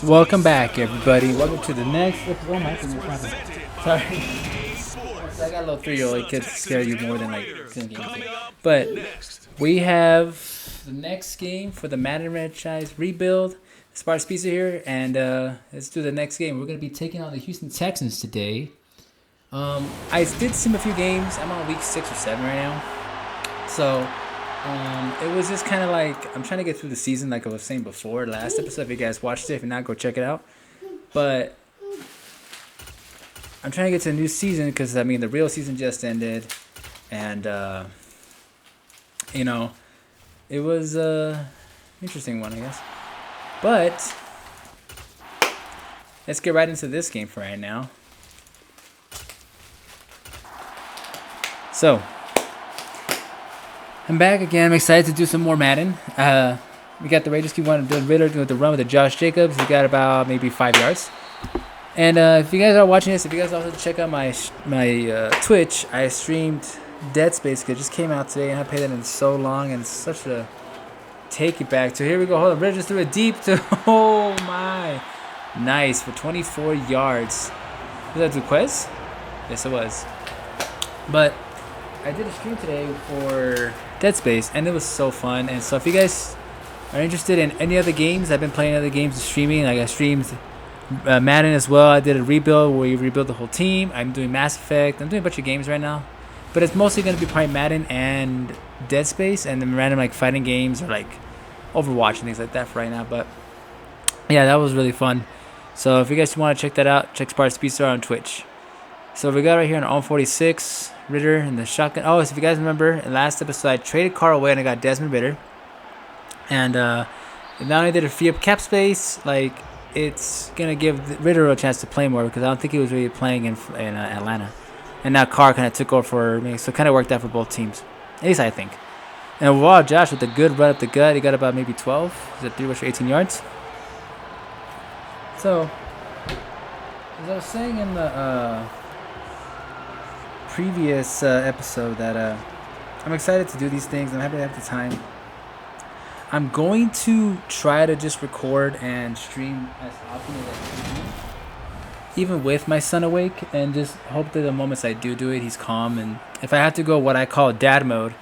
Welcome back, everybody. Welcome to the next episode. Oh my goodness, sorry. So I got a little 3-year-old. It could scare you more than like games. But we have the next game for the Madden franchise rebuild. Sparks Pizza here, and let's do the next game. We're gonna be taking on the Houston Texans today. I did sim a few games. I'm on week 6 or 7 right now, so it was just kind of like I'm trying to get through the season, like I was saying before last episode. If you guys watched it, if not, go check it out. But I'm trying to get to a new season because I mean the real season just ended, and you know it was interesting one, I guess. But let's get right into this game for right now. So I'm back again. I'm excited to do some more Madden. We got the Raiders keep wanting to do Ritter with the run with the Josh Jacobs. He got about maybe 5 yards. And if you guys are watching this, if you guys also check out my Twitch, I streamed Dead Space because it just came out today, and I played that in so long, and it's such a take it back. So here we go. Hold on, Ritter just threw it deep to oh my, nice for 24 yards. Was that Duquez? Yes, it was. But I did a stream today for Dead Space, and it was so fun. And so if you guys are interested in any other games, I've been playing other games and streaming. Like I streamed Madden as well. I did a rebuild where we rebuilt the whole team. I'm doing Mass Effect. I'm doing a bunch of games right now, but it's mostly going to be probably Madden and Dead Space, and then random like fighting games or like Overwatch and things like that for right now. But yeah, that was really fun. So if you guys want to check that out, check Sparks Pizza on Twitch. So we got right here an on 46 Ritter and the shotgun. Oh, so if you guys remember, in last episode I traded Carl away and I got Desmond Ritter. And not only did it free up cap space, like it's gonna give Ritter a chance to play more because I don't think he was really playing in Atlanta. And now Carr kind of took over for me, so it kind of worked out for both teams. At least I think. And wow, Josh with a good run up the gut, he got about maybe 12. He's at 3 rush for 18 yards. So, as I was saying in the previous episode, that I'm excited to do these things. I'm happy to have the time. I'm going to try to just record and stream as often as I can, even with my son awake, and just hope that the moments I do it, he's calm. And if I have to go what I call dad mode,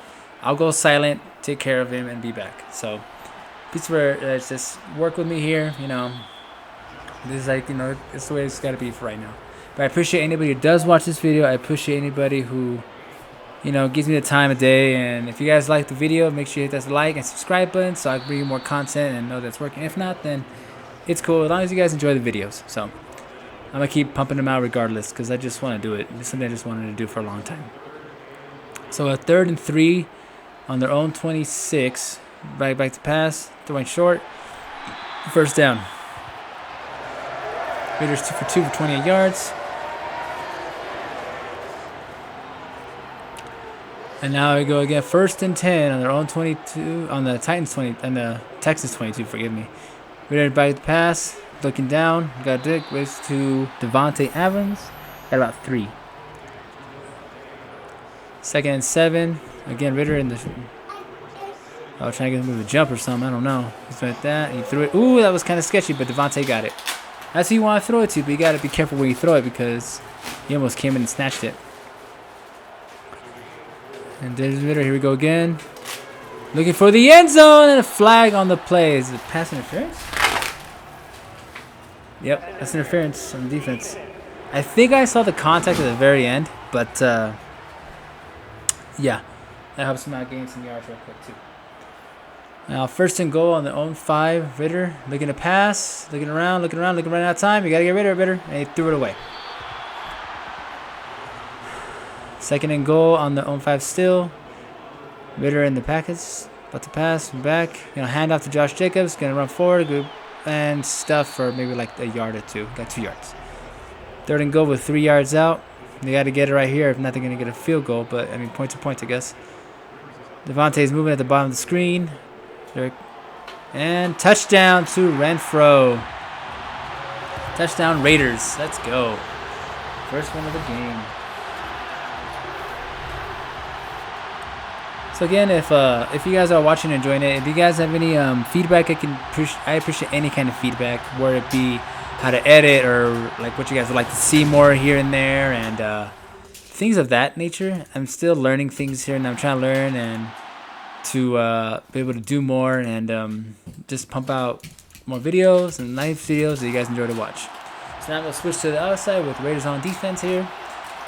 I'll go silent, take care of him, and be back. So, please just work with me here. This is like, it's the way it's got to be for right now. But I appreciate anybody who does watch this video. I appreciate anybody who, gives me the time of day. And if you guys like the video, make sure you hit that like and subscribe button so I can bring you more content and know that's working. If not, then it's cool as long as you guys enjoy the videos. So I'm going to keep pumping them out regardless because I just want to do it. It's something I just wanted to do for a long time. So a 3rd and 3 on their own 26. Back to pass. Throwing short. First down. Raiders 2 for 2 for 28 yards. And now we go again. 1st and 10 on their own 22. On the Titans 20. And the Texans 22. Forgive me. Raiders back to pass. Looking down. Got Dick. Waits to Devontae Evans. Got about 3. 2nd and 7. Again, Ritter in the. I was trying to get him to a jump or something. I don't know. He's like that. He threw it. Ooh, that was kind of sketchy, but Devontae got it. That's who you want to throw it to, but you got to be careful when you throw it because he almost came in and snatched it. And there's Ritter. Here we go again. Looking for the end zone and a flag on the play. Is it pass interference? Yep, that's interference on the defense. I think I saw the contact at the very end, but yeah, that helps him out gain some yards real quick too. Now 1st and goal on their own 5. Ritter looking to pass, looking around, looking out of time. You got to get rid of Ritter, and he threw it away. 2nd and goal on their own 5 still. Ritter in the packets, about to pass, back. Hand off to Josh Jacobs, gonna run forward, and stuff for maybe like a yard or 2. Got 2 yards. 3rd and goal with 3 yards out. They got to get it right here. If not, they're gonna get a field goal. But I mean, point to point, I guess. Devontae's moving at the bottom of the screen. And touchdown to Renfro. Touchdown Raiders. Let's go. First one of the game. So again, if you guys are watching and enjoying it, if you guys have any feedback, I appreciate any kind of feedback, whether it be how to edit or like what you guys would like to see more here and there, and things of that nature. I'm still learning things here, and I'm trying to learn and to be able to do more and just pump out more videos and nice videos that you guys enjoy to watch. So now I'm gonna switch to the other side with Raiders on defense here.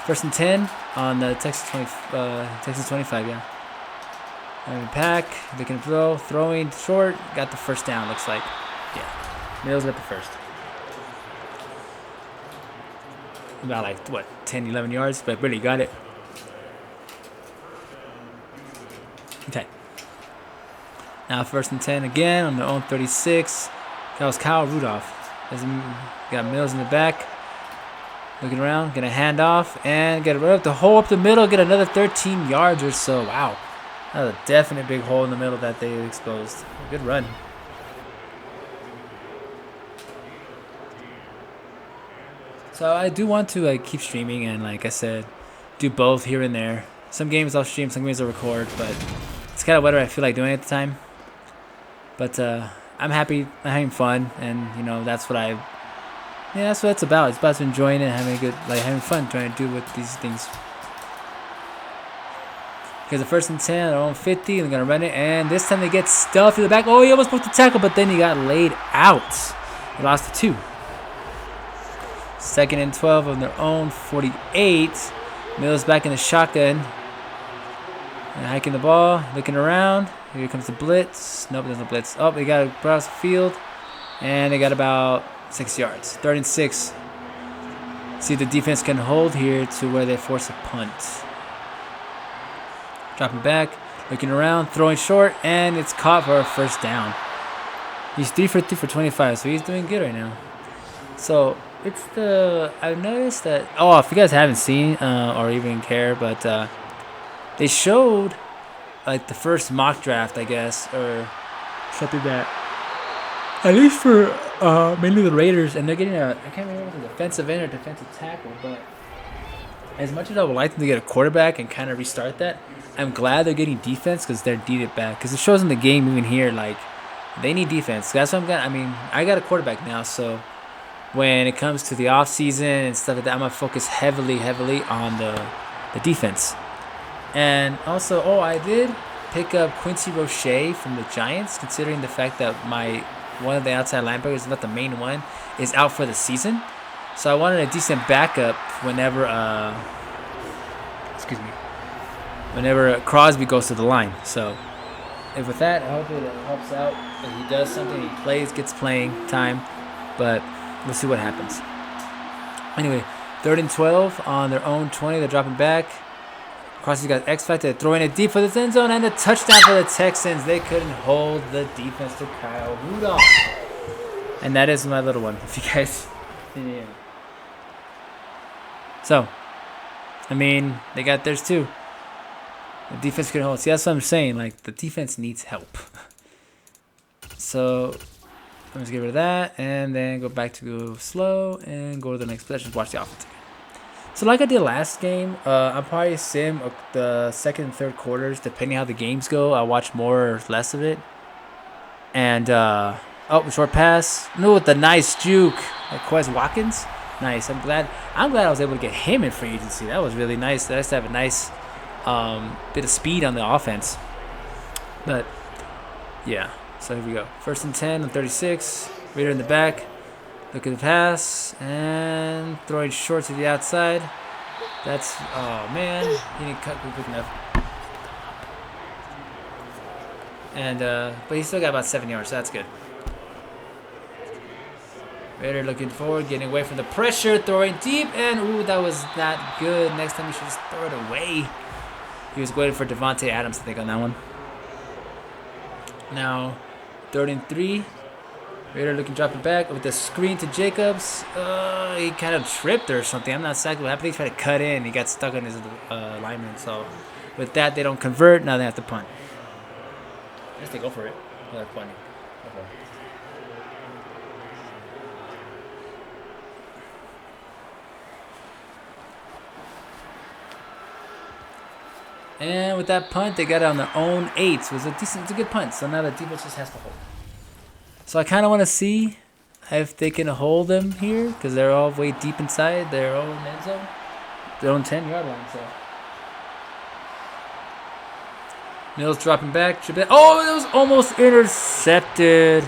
1st and 10 on the Texas 25, yeah. Pack, they can throwing short, got the first down, looks like. Yeah, Mills got the first. About like, what, 10, 11 yards, but really got it. Okay. Now 1st and 10 again on their own 36. That was Kyle Rudolph. Got Mills in the back. Looking around, gonna hand off and get it right up the hole up the middle, get another 13 yards or so. Wow. That was a definite big hole in the middle that they exposed. Good run. So I do want to like keep streaming and like I said, do both here and there. Some games I'll stream, some games I'll record, but it's kind of whatever I feel like doing at the time. But I'm happy, I'm having fun, and you know that's what that's what it's about. It's about enjoying it, having fun, trying to do with these things. Because the 1st and 10, they're on 50, and they're going to run it. And this time they get stuffed in the back. Oh, he almost broke the tackle, but then he got laid out. They lost to 2. 2nd and 12 on their own 48. Mills back in the shotgun. And hiking the ball, looking around. Here comes the blitz. Nope, there's no blitz. Oh, they got across the field. And they got about 6 yards. 3rd and 6. See if the defense can hold here to where they force a punt. Dropping back, looking around, throwing short, and it's caught for a first down. He's 3 for 25, so he's doing good right now. So I've noticed that. Oh, if you guys haven't seen or even care, but they showed like the first mock draft, I guess, or something that at least for mainly the Raiders, and they're getting I can't remember the defensive end or defensive tackle, but as much as I would like them to get a quarterback and kind of restart that, I'm glad they're getting defense because they're needed back. Because it shows in the game even here, like, they need defense. That's what I got a quarterback now, so when it comes to the offseason and stuff like that, I'm going to focus heavily on the defense. And also, I did pick up Quincy Roche from the Giants, considering the fact that one of the outside linebackers, not the main one, is out for the season. So I wanted a decent backup whenever Crosby goes to the line. So with that, I hope it helps out. If he does something, he plays, gets playing time. But we'll see what happens. Anyway, 3rd and 12 on their own 20. They're dropping back. Crosby's got X Factor, throwing it deep for the end zone, and a touchdown for the Texans. They couldn't hold the defense to Kyle Rudolph. And that is my little one, if you guys didn't hear. So, they got theirs too. The defense couldn't hold. See, that's what I'm saying. Like, the defense needs help. So, I'm just get rid of that, and then go back to go slow, and go to the next possession. Watch the offense again. So, like I did last game, I'll probably sim the 2nd and 3rd quarters, depending how the games go. I'll watch more or less of it. And, short pass. No, with the nice juke. Like Quez Watkins. Nice. I'm glad I was able to get him in free agency. That was really nice. Nice to have a nice bit of speed on the offense. But, yeah. So, here we go. 1st and 10 on 36. Raider in the back. Look at the pass. And throwing short to the outside. That's, oh, man. He didn't cut quick enough. And, but he still got about 7 yards, so that's good. Raider looking forward, getting away from the pressure, throwing deep, and ooh, that was not good. Next time you should just throw it away. He was waiting for Devontae Adams to think on that one. Now, 3rd and 3. Raider looking dropping back with the screen to Jacobs. He kind of tripped or something. I'm not exactly what happened. He tried to cut in. He got stuck on his lineman. So, with that, they don't convert. Now they have to punt. I guess they go for it. They're punting. Okay. And with that punt, they got it on their own 8. So it's a good punt. So now the defense just has to hold. So I kind of want to see if they can hold them here because they're all way deep inside their own end zone, their own 10-yard line. So Mills dropping back. Oh, it was almost intercepted.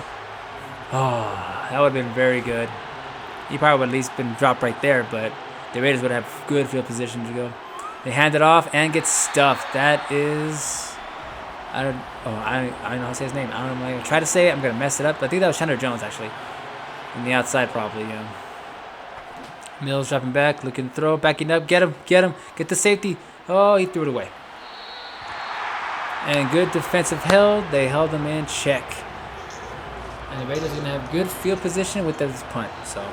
Oh, that would have been very good. He probably would have at least been dropped right there, but the Raiders would have good field position to go. They hand it off and get stuffed. That is, I don't know how to say his name. I don't know. I'm gonna try to say it. I'm gonna mess it up. But I think that was Chandler Jones actually, on the outside probably. Yeah. Mills dropping back, looking to throw, backing up. Get him, get the safety. Oh, he threw it away. And good defensive held. They held him in check. And the Raiders are gonna have good field position with this punt. So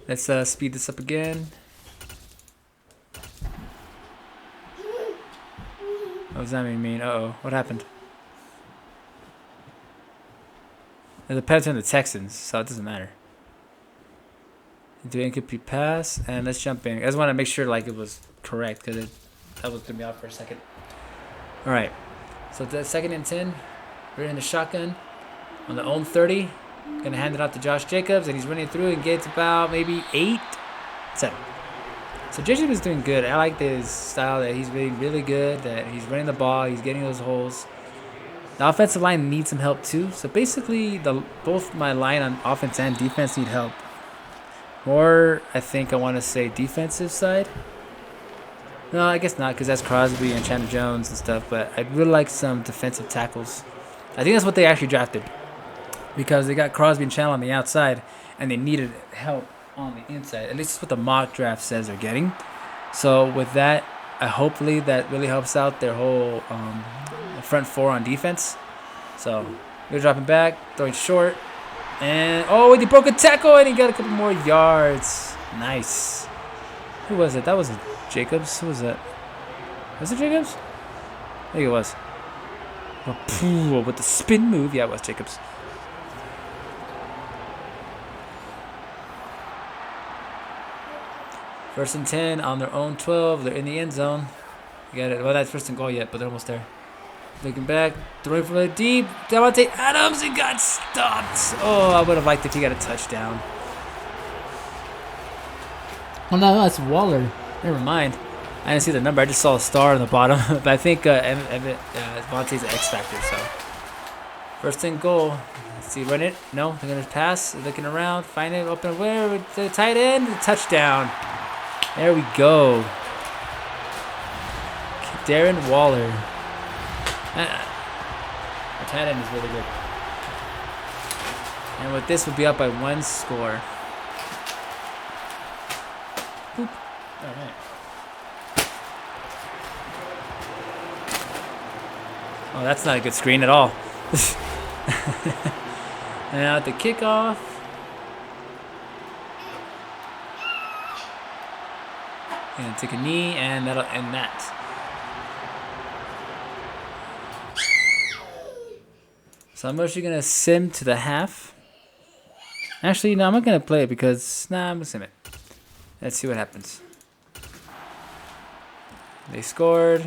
let's speed this up again. What does that mean? Uh-oh. What happened? It depends on the Texans, so it doesn't matter. Do incomplete pass, and let's jump in. I just want to make sure like it was correct because that was threw me out for a second. All right. So the 2nd and 10. We're in the shotgun on the own 30. Gonna hand it off to Josh Jacobs, and he's running through and gets about maybe 8, 7. So Jacobs is doing good. I like his style that he's being really good, that he's running the ball, he's getting those holes. The offensive line needs some help too. So basically, both my line on offense and defense need help. More, I think I want to say defensive side. No, I guess not, because that's Crosby and Chandler Jones and stuff. But I'd really like some defensive tackles. I think that's what they actually drafted, because they got Crosby and Chandler on the outside, and they needed help on the inside. At least that's what the mock draft says they're getting. So with that, hopefully that really helps out their whole front 4 on defense. So they're dropping back, throwing short, and oh, he broke a tackle and he got a couple more yards. Nice. Who was it? That wasn't Jacobs. Who was that? Was it Jacobs? I think it was. With the spin move, yeah, it was Jacobs. First and 10 on their own 12. They're in the end zone. You got it. Well, that's first and goal yet, but they're almost there. Looking back, throwing from the deep. Davante Adams, he got stopped. Oh, I would have liked if he got a touchdown. Oh no, that's Waller. Never mind. I didn't see the number. I just saw a star on the bottom. But I think Davante's an X factor. So first and goal. Let's see, run it. No, they're gonna pass. They're looking around, find it, open where with the tight end, touchdown. There we go. Darren Waller. Our tight end is really good. And with this, we'll be up by 1 score. Boop. All right. Oh, that's not a good screen at all. And now at the kickoff. And take a knee, and that'll end that. So I'm actually going to sim to the half. Actually, no, I'm not going to play it because, I'm going to sim it. Let's see what happens. They scored.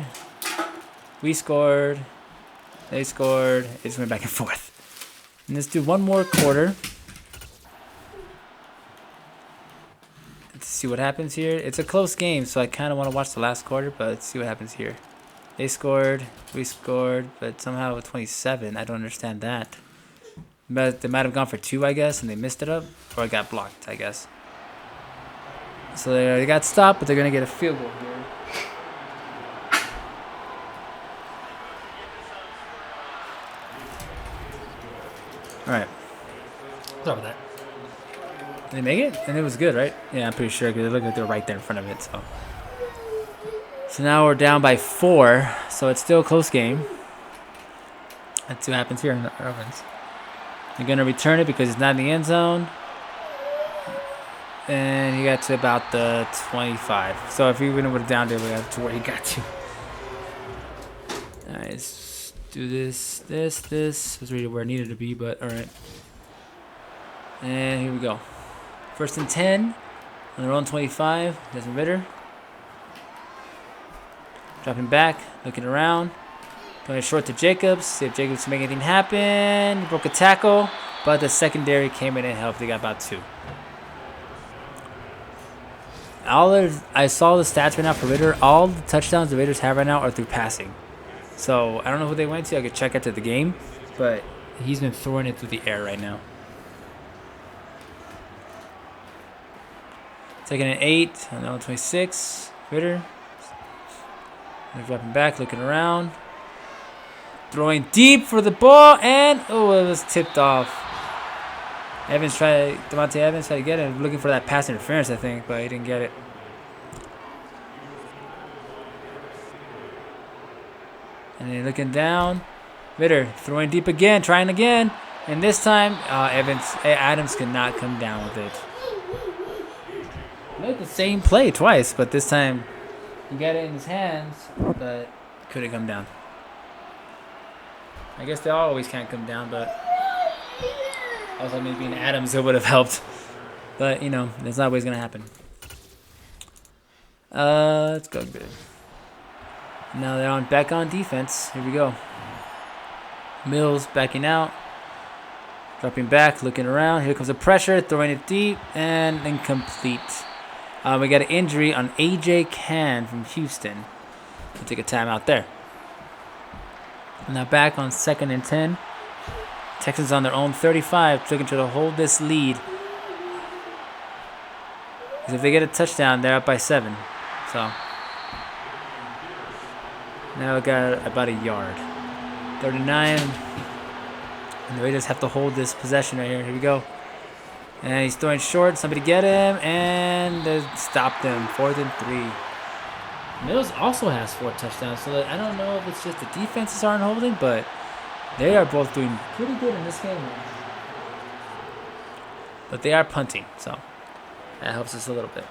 We scored. They scored. It just went back and forth. And let's do one more quarter. Let's see what happens here. It's a close game, so I kind of want to watch the last quarter, but let's see what happens here. They scored, we scored, but somehow with 27, I don't understand that. But they might have gone for 2, I guess, and they missed it up, or it got blocked, I guess. So they got stopped, but they're going to get a field goal here. All right. Sorry about that. Did they make it? And it was good, right? Yeah, I'm pretty sure because it looked like they were right there in front of it. So now we're down by 4, so it's still a close game. Let's see what happens here in the Irvins. They're going to return it because it's not in the end zone. And he got to about the 25. So if he would have down there, we got to where he got to. All right, let's do this. This was really where it needed to be, but all right. And here we go. First and 10 on their own 25. Desmond Ritter. Dropping back, looking around. Going short to Jacobs. See if Jacobs can make anything happen. He broke a tackle, but the secondary came in and helped. They got about 2. I saw the stats right now for Ritter. All the touchdowns the Raiders have right now are through passing. So I don't know who they went to. I could check after the game, but he's been throwing it through the air right now. Taking an 8 on the 26. Ritter. They're dropping back, looking around. Throwing deep for the ball, and oh, it was tipped off. Devontae Evans tried to get it, looking for that pass interference, I think, but he didn't get it. And then looking down, Ritter throwing deep again, trying again, and this time Adams could not come down with it. Look, the same play twice, but this time he got it in his hands, but couldn't come down. I guess they always can't come down, but also maybe in Adams it would have helped. But, you know, that's not always going to happen. Let's go good. Now they're back on defense. Here we go. Mills backing out. Dropping back, looking around. Here comes the pressure, throwing it deep, and incomplete. We got an injury on A.J. Cann from Houston. We'll take a timeout there. Now back on 2nd and 10. Texans on their own 35, looking to hold this lead. Because if they get a touchdown, they're up by 7. So now we got about a yard. 39. And the Raiders have to hold this possession right here. Here we go. And he's throwing short. Somebody get him. And they stopped him. 4th and 3. Mills also has 4 touchdowns, so I don't know if it's just the defenses aren't holding, but they are both doing pretty good in this game. But they are punting, so that helps us a little bit.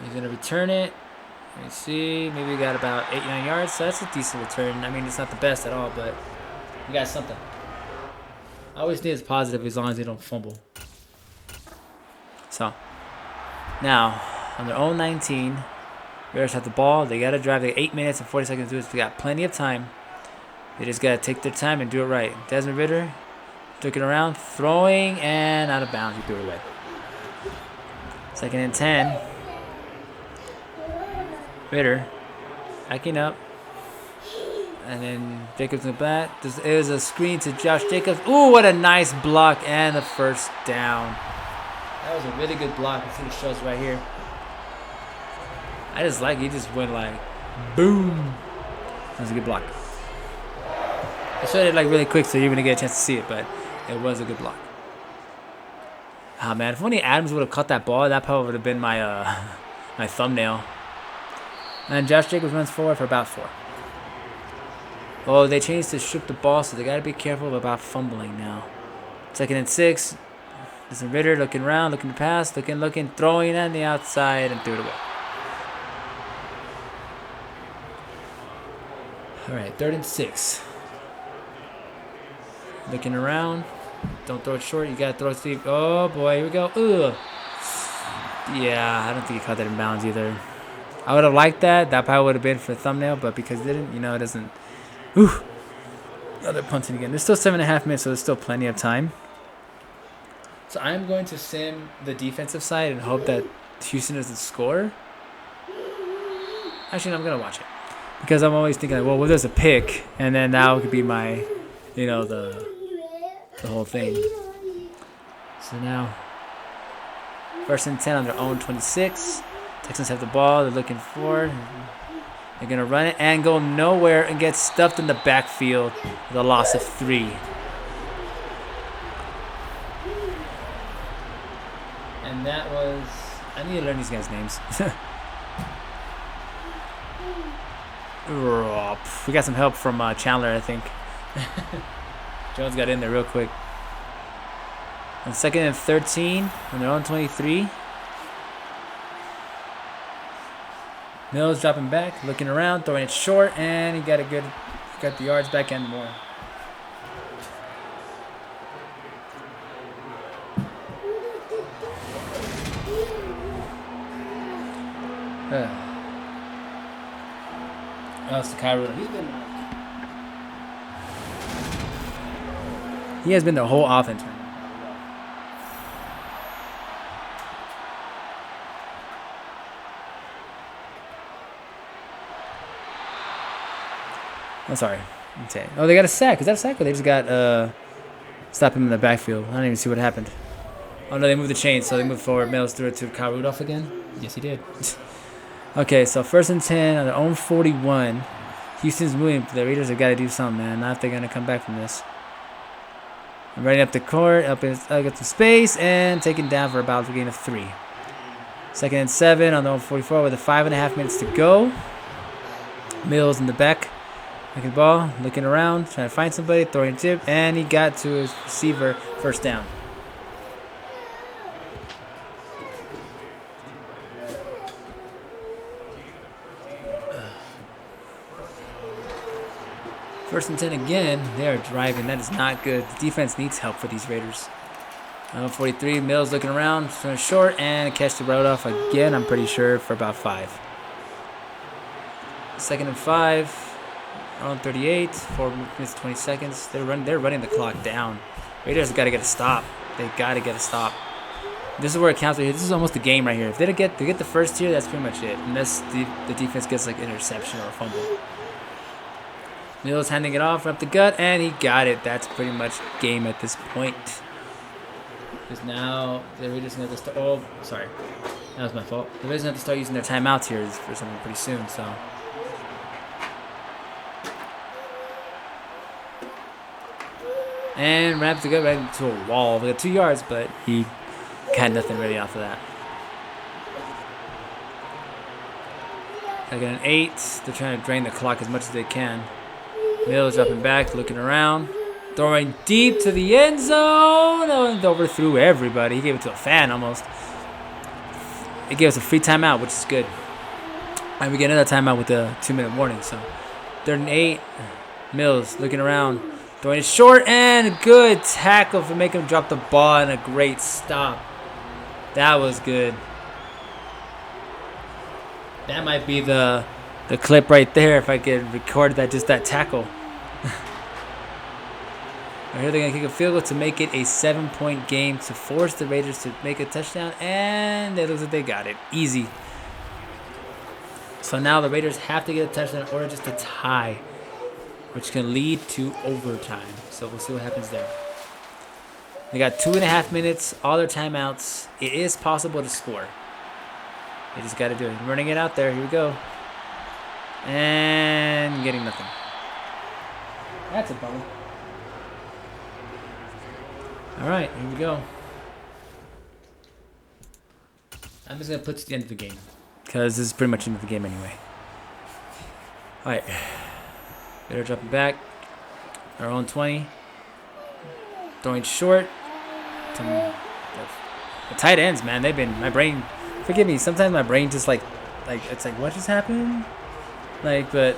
He's going to return it. Let me see. Maybe we got about 8-9 yards, so that's a decent return. I mean, it's not the best at all, but we got something. I always think it's positive as long as they don't fumble. So, now, on their own 19, Raiders have the ball. They got to drive. They got 8 minutes and 40 seconds to do this. They got plenty of time. They just got to take their time and do it right. Desmond Ritter took it around, throwing, and out of bounds. He threw it away. 2nd and 10. Ritter backing up. And then Jacobs in the back. This is a screen to Josh Jacobs. Ooh, what a nice block and the first down. That was a really good block. You see the shows right here. I just like he just went like boom. That was a good block. I showed it like really quick so you're gonna get a chance to see it, but it was a good block. Ah man, if only Adams would have caught that ball, that probably would have been my my thumbnail. And Josh Jacobs runs forward for about 4. Oh, they changed to strip the ball, so they gotta be careful about fumbling now. 2nd and 6. This is Ritter looking around, looking to pass, looking, throwing on the outside and threw it away. All right, 3rd and 6. Looking around. Don't throw it short. You got to throw it deep. Oh, boy. Here we go. Ugh. Yeah, I don't think he caught that in bounds either. I would have liked that. That probably would have been for the thumbnail, but because it didn't, you know, it doesn't. Ooh. Now they're punting again. There's still 7.5 minutes, so there's still plenty of time. So I'm going to sim the defensive side and hope that Houston doesn't score. Actually, no, I'm going to watch it. Because I'm always thinking, like, well, what there's a pick, and then that could be my, you know, the whole thing. So now, 1st and 10 on their own 26. Texans have the ball. They're looking forward. They're going to run it and go nowhere and get stuffed in the backfield with a loss of 3. And that was... I need to learn these guys' names. We got some help from Chandler, I think. Jones got in there real quick. On 2nd and 13 on their own 23. Mills dropping back, looking around, throwing it short, and he got the yards back and more. Oh, it's the Cairo. He has been the whole offense right now. I'm sorry. Okay. Oh, they got a sack. Is that a sack? Or they just got stop him in the backfield. I don't even see what happened. Oh no, they moved the chain, so they moved forward. Mills threw it to Kyle Rudolph again. Yes, he did. Okay, so 1st and 10 on their own 41. Houston's moving. The Raiders have got to do something, man. Not if they're gonna come back from this. I'm running up the court, up in get some space, and taken down for about a gain of 3. 2nd and 7 on the own 44 with 5.5 minutes to go. Mills in the back. Looking the ball, looking around, trying to find somebody, throwing a tip, and he got to his receiver, 1st down. First and 10 again. They are driving. That is not good. The defense needs help for these Raiders. 43, Mills looking around, throwing short, and catch the road off again, I'm pretty sure, for about 5. 2nd and 5. On 38, 4 minutes 20 seconds. They're running the clock down. Raiders have got to get a stop. They got to get a stop. This is where it counts right here. This is almost the game right here. If they get the first here, that's pretty much it. Unless the defense gets like interception or a fumble. Mills handing it off up the gut, and he got it. That's pretty much game at this point. Because now the Raiders going to start. Oh, sorry, that was my fault. The Raiders have to start using their timeouts here for something pretty soon. So. And wraps to go right into a wall. We got 2 yards, but he got nothing really off of that. 2nd and 8. They're trying to drain the clock as much as they can. Mills dropping back, looking around. Throwing deep to the end zone. And overthrew everybody. He gave it to a fan almost. It gave us a free timeout, which is good. And we get another timeout with a 2-minute warning. So 3rd and 8. Mills looking around. Throwing it short, and a good tackle for making him drop the ball, and a great stop. That was good. That might be the clip right there if I could record that, just that tackle. Right here they're going to kick a field goal to make it a 7-point game to force the Raiders to make a touchdown, and it looks like they got it. Easy. So now the Raiders have to get a touchdown or just a tie, which can lead to overtime. So we'll see what happens there. They got 2.5 minutes, all their timeouts. It is possible to score. They just got to do it. Running it out there. Here we go. And getting nothing. That's a bummer. All right, here we go. I'm just going to put to the end of the game, because this is pretty much the end of the game anyway. All right. Better dropping back. Our own 20. Throwing short. The tight ends, man. They've been, my brain, forgive me, sometimes my brain just like it's like, what just happened? Like, but,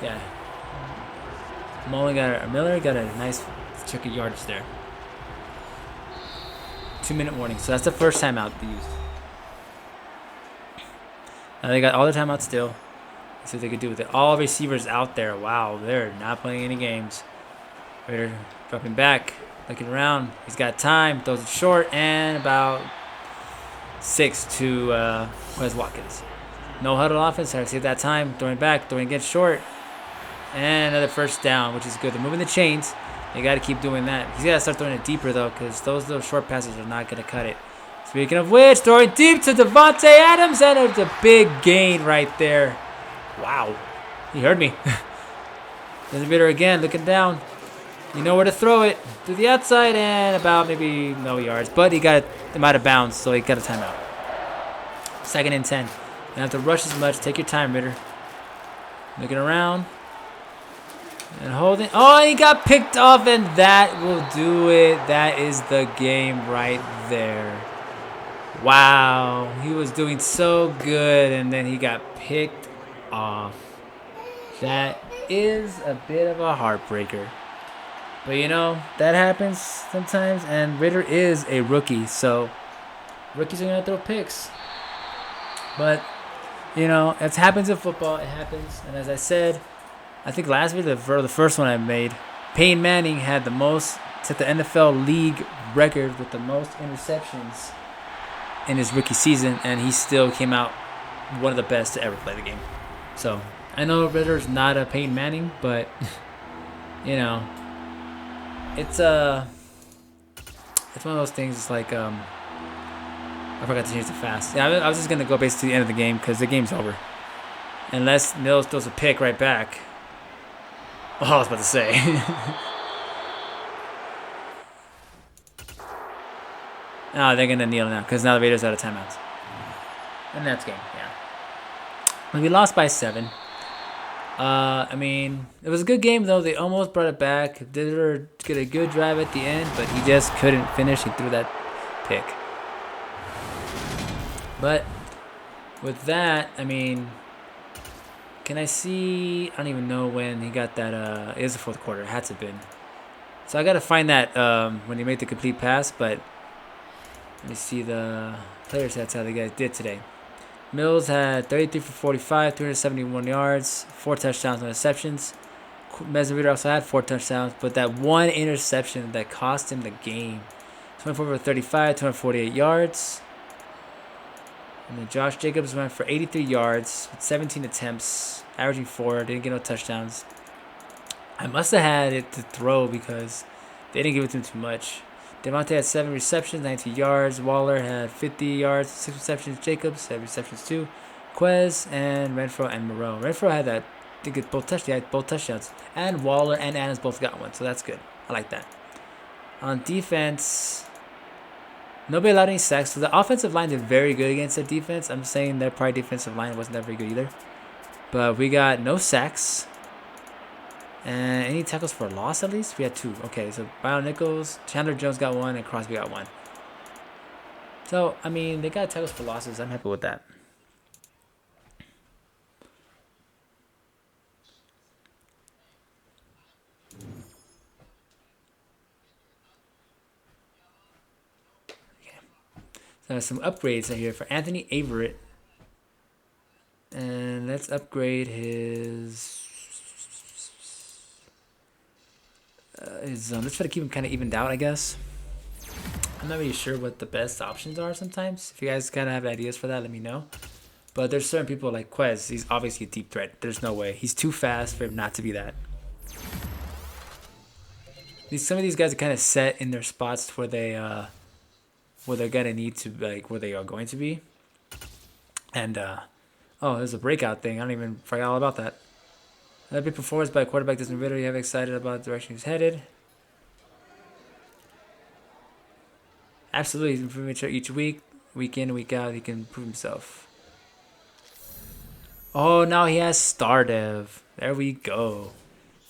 yeah. Miller got a nice chunk of yardage there. 2-minute warning. So that's the first timeout they used. Now they got all their timeouts still. Let's see what they could do with it. All receivers out there. Wow, they're not playing any games. Raider dropping back, looking around. He's got time. Throws it short, and about 6 to Wes Watkins. No huddle offense. Trying to save that time. Throwing back, throwing again short. And another 1st down, which is good. They're moving the chains. They got to keep doing that. He's got to start throwing it deeper, though, because those little short passes are not going to cut it. Speaking of which, throwing deep to Devontae Adams, and it's a big gain right there. Wow. He heard me. There's a Raider again, looking down. You know where to throw it. To the outside, and about maybe no yards. But he got him out of bounds, so he got a timeout. 2nd and 10. You don't have to rush as much. Take your time, Raider. Looking around. And holding. Oh, he got picked off, and that will do it. That is the game right there. Wow. He was doing so good, and then he got picked off. That is a bit of a heartbreaker. But, you know, that happens sometimes, and Ritter is a rookie, so rookies are going to throw picks. But You know, it happens in football. It happens. And as I said, I think last week, the first one I made, Peyton Manning had the most, set the NFL league record with the most interceptions in his rookie season, and he still came out one of the best to ever play the game. So I know Ritter's not a Peyton Manning, but you know, it's one of those things. It's like I forgot to change the fast. Yeah, I was just gonna go basically to the end of the game because the game's over, unless Mills throws a pick right back. Oh, I was about to say. Oh, they're going to kneel now because now the Raiders are out of timeouts. And that's game, yeah. And we lost by 7. I mean, it was a good game, though. They almost brought it back. Did get a good drive at the end, but he just couldn't finish. He threw that pick. But with that, I mean, can I see? I don't even know when he got that. It is the fourth quarter. It had to have been. So I got to find that when he made the complete pass, but let me see the player stats how the guys did today. Mills had 33 for 45, 371 yards, 4 touchdowns, no interceptions. Mesner also had 4 touchdowns, but that one interception that cost him the game. 24 for 35, 248 yards. And then Josh Jacobs went for 83 yards, with 17 attempts, averaging 4, didn't get no touchdowns. I must have had it to throw because they didn't give it to him too much. Devontae had 7 receptions, 19 yards. Waller had 50 yards, 6 receptions. Jacobs had receptions too. Quez and Renfro and Moreau. Renfro had that. I think it's both touchdowns. Had both touchdowns. And Waller and Adams both got one, so that's good. I like that. On defense, nobody allowed any sacks. So the offensive line did very good against their defense. I'm saying their probably defensive line wasn't that very good either. But we got no sacks. And any tackles for a loss at least? We had 2. Okay, so Byron Nichols, Chandler Jones got 1, and Crosby got 1. So, I mean, they got tackles for losses. I'm happy with that. Okay. So some upgrades here for Anthony Averett. And let's upgrade his let's try to keep him kind of evened out, I guess. I'm not really sure what the best options are sometimes. If you guys kind of have ideas for that, let me know. But there's certain people like Quez. He's obviously a deep threat. There's no way. He's too fast for him not to be that. Some of these guys are kind of set in their spots where they're gonna need to, like, where they are going to be. And oh, there's a breakout thing. I don't even forget all about that. That big performance by a quarterback doesn't really have excited about the direction he's headed. Absolutely, he's improving each week, week in, week out. He can prove himself. Oh, now he has Stardev. There we go.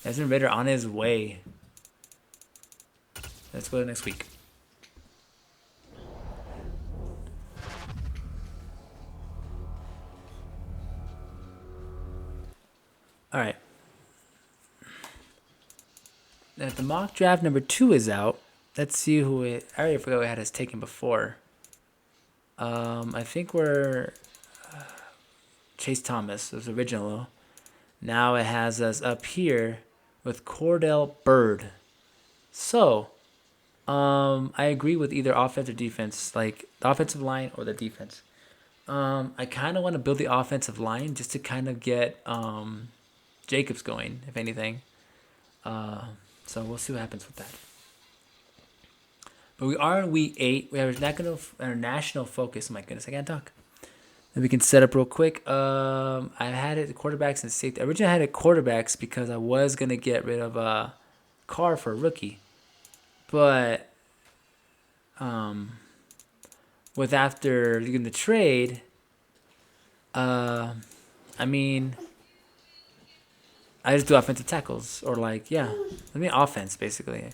Desmond Ritter on his way. Let's go to next week. All right. Now, the mock draft number 2 is out. Let's see who it. I already forgot what I had us taken before. I think we're Chase Thomas was original. Now it has us up here with Cordell Bird. So, I agree with either offense or defense, like the offensive line or the defense. I kind of want to build the offensive line just to kind of get Jacobs going, if anything. So we'll see what happens with that. But we are in week 8. We have our national focus. Oh my goodness, I can't talk. Then we can set up real quick. I had it quarterbacks and safety. Originally, I had it quarterbacks because I was gonna get rid of Carr for a rookie, but with after doing the trade, I mean, I just do offensive tackles or offense basically.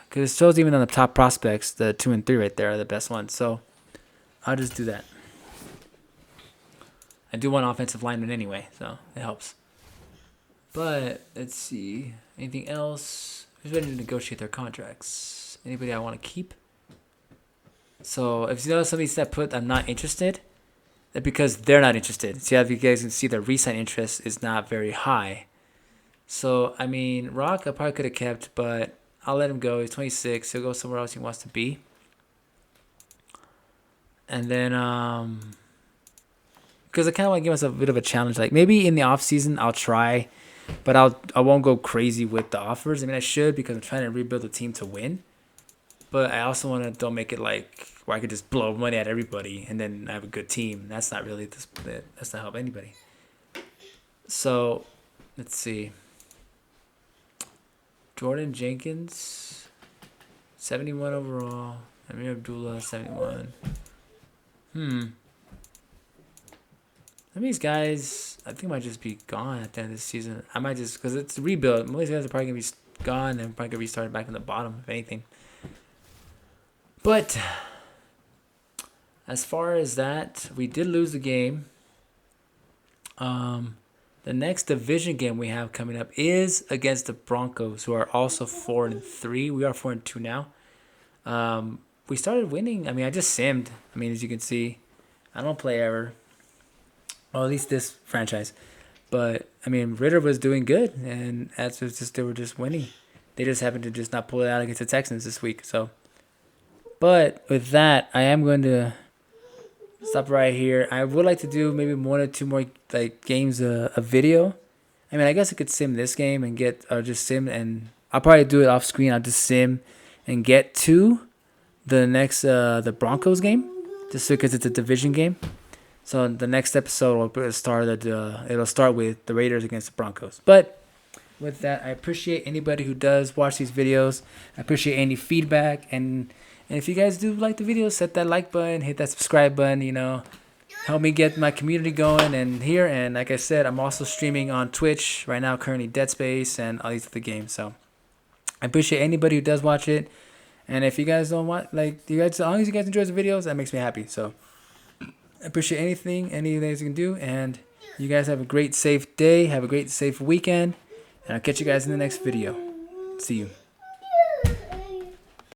Because it shows even on the top prospects, the 2 and 3 right there are the best ones. So I'll just do that. I do want offensive lineman anyway, so it helps. But let's see. Anything else? Who's ready to negotiate their contracts? Anybody I want to keep? So if you know somebody that put I'm not interested, because they're not interested. See, as you guys can see, the resign interest is not very high. So, I mean, Rock I probably could have kept, but I'll let him go. He's 26. He'll go somewhere else he wants to be. And then, because I kind of want to give myself a bit of a challenge. Like, maybe in the off season, I'll try, but I won't go crazy with the offers. I mean, I should because I'm trying to rebuild the team to win. But I also want to don't make it like where I could just blow money at everybody and then I have a good team. That's not really that's not help anybody. So, let's see. Jordan Jenkins, 71 overall. Amir Abdullah, 71. Some of these guys, I think might just be gone at the end of the season. I might just, because it's a rebuild. Most of these guys are probably going to be gone and probably going to restart back in the bottom, if anything. But as far as that, we did lose the game. The next division game we have coming up is against the Broncos, who are also 4-3. We are 4-2 now. We started winning. I mean, I just simmed. I mean, as you can see, I don't play ever. Well, at least this franchise. But I mean, Ritter was doing good, and as was just they were just winning. They just happened to just not pull it out against the Texans this week. So, but with that, I am going to stop right here. I would like to do maybe 1 or 2 more like games a video. I mean, I guess I could sim this game and get or just sim, and I'll probably do it off screen. I'll just sim and get to the next the Broncos game, just because it's a division game. So the next episode will start it'll start with the Raiders against the Broncos. But with that, I appreciate anybody who does watch these videos. I appreciate any feedback, and if you guys do like the video, set that like button, hit that subscribe button, help me get my community going and like I said, I'm also streaming on Twitch right now, currently Dead Space and all these other games. So I appreciate anybody who does watch it. And if you guys don't want, as long as you guys enjoy the videos, that makes me happy. So I appreciate anything you guys can do. And you guys have a great, safe day. Have a great, safe weekend. And I'll catch you guys in the next video. See you.